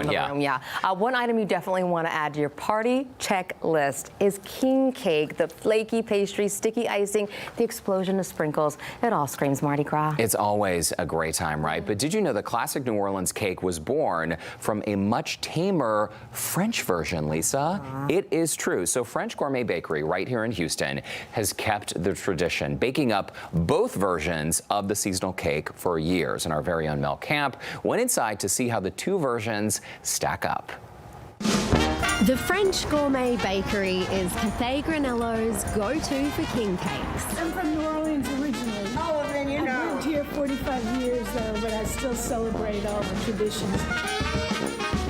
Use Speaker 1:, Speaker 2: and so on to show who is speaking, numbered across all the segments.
Speaker 1: Yeah. One item you definitely want to add to your party checklist is king cake. The flaky pastry, sticky icing, the explosion of sprinkles. It all screams Mardi Gras.
Speaker 2: It's always a great time, right? But did you know the classic New Orleans cake was born from a much tamer French version, Lisa? It is true. So French Gourmet Bakery right here in Houston has kept the tradition, baking up both versions of the seasonal cake for years. And our very own Melanie Camp went inside to see how the two versions stack up.
Speaker 3: The French Gourmet Bakery is Cathay Granello's go-to for king cakes.
Speaker 4: I'm from New Orleans originally.
Speaker 5: Oh, then you know.
Speaker 4: I've lived here 45 years though, but I still celebrate all the traditions.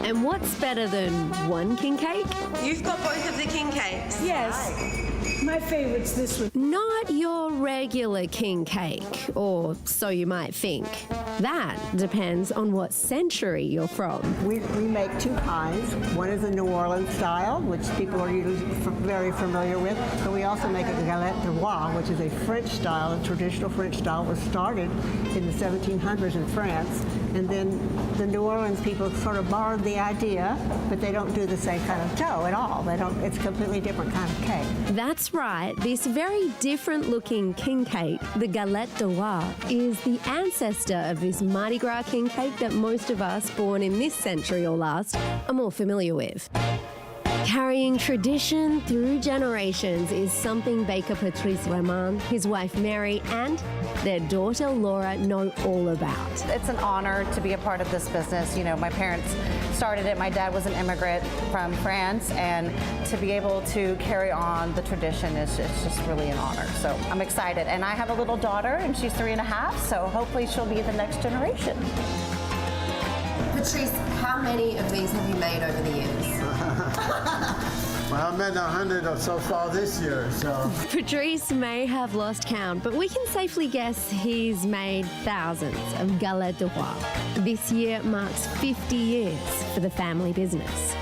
Speaker 3: And what's better than one king cake?
Speaker 5: You've got both of the king cakes.
Speaker 4: Yes. My favorite's this one.
Speaker 3: Not your regular king cake, or so you might think. That depends on what century you're from.
Speaker 6: We make two kinds. One is a New Orleans style, which people are usually very familiar with, but we also make a galette de roi, which is a French style, a traditional French style. It was started in the 1700s in France, and then the New Orleans people sort of borrowed the idea, but they don't do the same kind of dough at all. They don't. It's a completely different kind of cake.
Speaker 3: That's right. This very different looking king cake, the galette de roi, is the ancestor of this Mardi Gras king cake that most of us born in this century or last are more familiar with. Carrying tradition through generations is something baker Patrice Raymond, his wife Mary, and their daughter Laura know all about.
Speaker 7: It's an honor to be a part of this business. You know, my parents started it. My dad was an immigrant from France, and to be able to carry on the tradition is just really an honor. So I'm excited. And I have a little daughter, and she's 3.5, so hopefully she'll be the next generation.
Speaker 8: Patrice, how many of these have you made over the years?
Speaker 9: Well, I made 100 or so far this year, so.
Speaker 3: Patrice may have lost count, but we can safely guess he's made thousands of galette de roi. This year marks 50 years for the family business.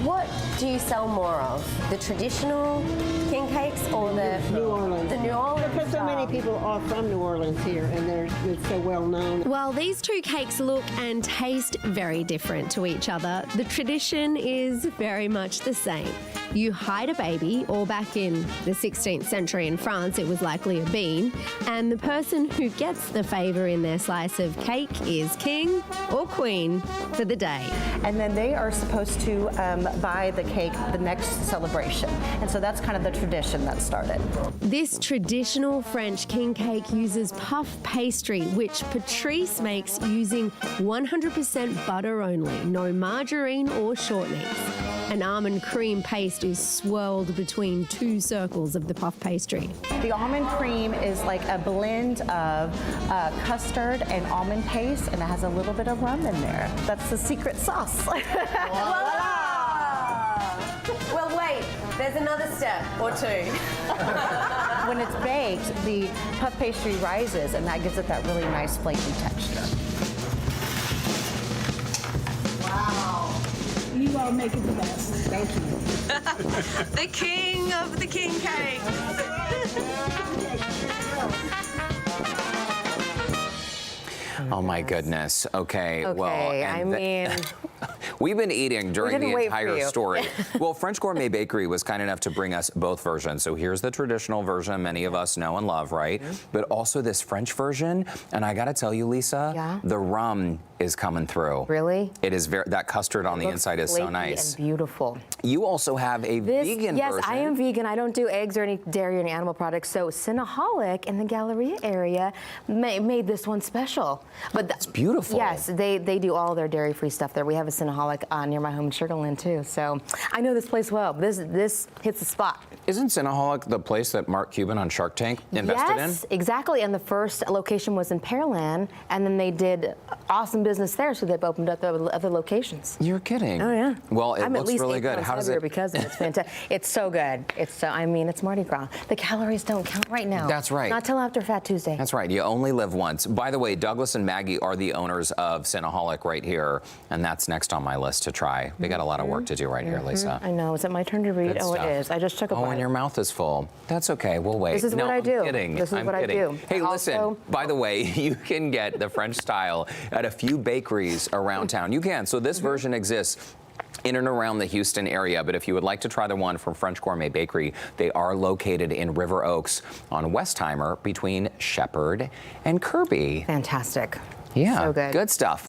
Speaker 8: What do you sell more of? The traditional king cakes or the
Speaker 6: New Orleans?
Speaker 8: The New Orleans.
Speaker 6: Because so many people are from New Orleans here, and it's so well known.
Speaker 3: While these two cakes look and taste very different to each other, the tradition is very much the same. You hide a baby, or back in the 16th century in France, it was likely a bean, and the person who gets the favour in their slice of cake is king or queen for the day.
Speaker 7: And then they are supposed to buy the cake the next celebration. And so that's kind of the tradition that started.
Speaker 3: This traditional French king cake uses puff pastry, which Patrice makes using 100% butter only, no margarine or shortenings. An almond cream paste is swirled between two circles of the puff pastry.
Speaker 7: The almond cream is like a blend of custard and almond paste, and it has a little bit of rum in there. That's the secret sauce.
Speaker 8: Voila! Well, wait, there's another step or two.
Speaker 7: When it's baked, the puff pastry rises, and that gives it that really nice flaky texture.
Speaker 4: Wow. You all make it the best. Thank you.
Speaker 5: The king of the king cake.
Speaker 2: Oh my goodness. Okay. Well,
Speaker 1: I mean,
Speaker 2: we've been eating during the entire story. Well, French Gourmet Bakery was kind enough to bring us both versions. So here's the traditional version many of us know and love, right? But also this French version. And I got to tell you, Lisa, the rum is coming through.
Speaker 1: Really?
Speaker 2: It is that custard on the inside is so nice.
Speaker 1: And beautiful.
Speaker 2: You also have a vegan version.
Speaker 1: Yes, I am vegan. I don't do eggs or any dairy or any animal products. So Cinnaholic in the Galleria area made this one special. But
Speaker 2: it's beautiful.
Speaker 1: Yes, they do all their dairy-free stuff there. We have a Cinnaholic near my home in Sugar Land too. So I know this place well. This hits the spot.
Speaker 2: Isn't Cinnaholic the place that Mark Cuban on Shark Tank invested in?
Speaker 1: Yes, exactly. And the first location was in Pearland, and then they did awesome business there, so they've opened up other locations.
Speaker 2: You're kidding.
Speaker 1: Oh yeah.
Speaker 2: Well, it looks really good.
Speaker 1: How does it? Because it's fantastic. It's so good. I mean, it's Mardi Gras. The calories don't count right now.
Speaker 2: That's right.
Speaker 1: Not till after Fat Tuesday.
Speaker 2: That's right. You only live once. By the way, Douglas and Maggie are the owners of Cinnaholic right here, and that's next on my list to try. They got a lot of work to do right here, Lisa.
Speaker 1: I know. Is it my turn to read?
Speaker 2: Good
Speaker 1: Oh,
Speaker 2: stuff.
Speaker 1: it is. I just took a bite.
Speaker 2: when your mouth is full. That's okay. We'll wait.
Speaker 1: This is
Speaker 2: no,
Speaker 1: what I do.
Speaker 2: I'm kidding.
Speaker 1: This is
Speaker 2: I'm
Speaker 1: what
Speaker 2: kidding.
Speaker 1: I do.
Speaker 2: Hey,
Speaker 1: Also,
Speaker 2: listen, by the way, you can get the French style at a few bakeries around town. You can. So this version exists in and around the Houston area, but if you would like to try the one from French Gourmet Bakery, they are located in River Oaks on Westheimer between Shepherd and Kirby.
Speaker 1: Fantastic.
Speaker 2: Yeah,
Speaker 1: So good.
Speaker 2: Good stuff.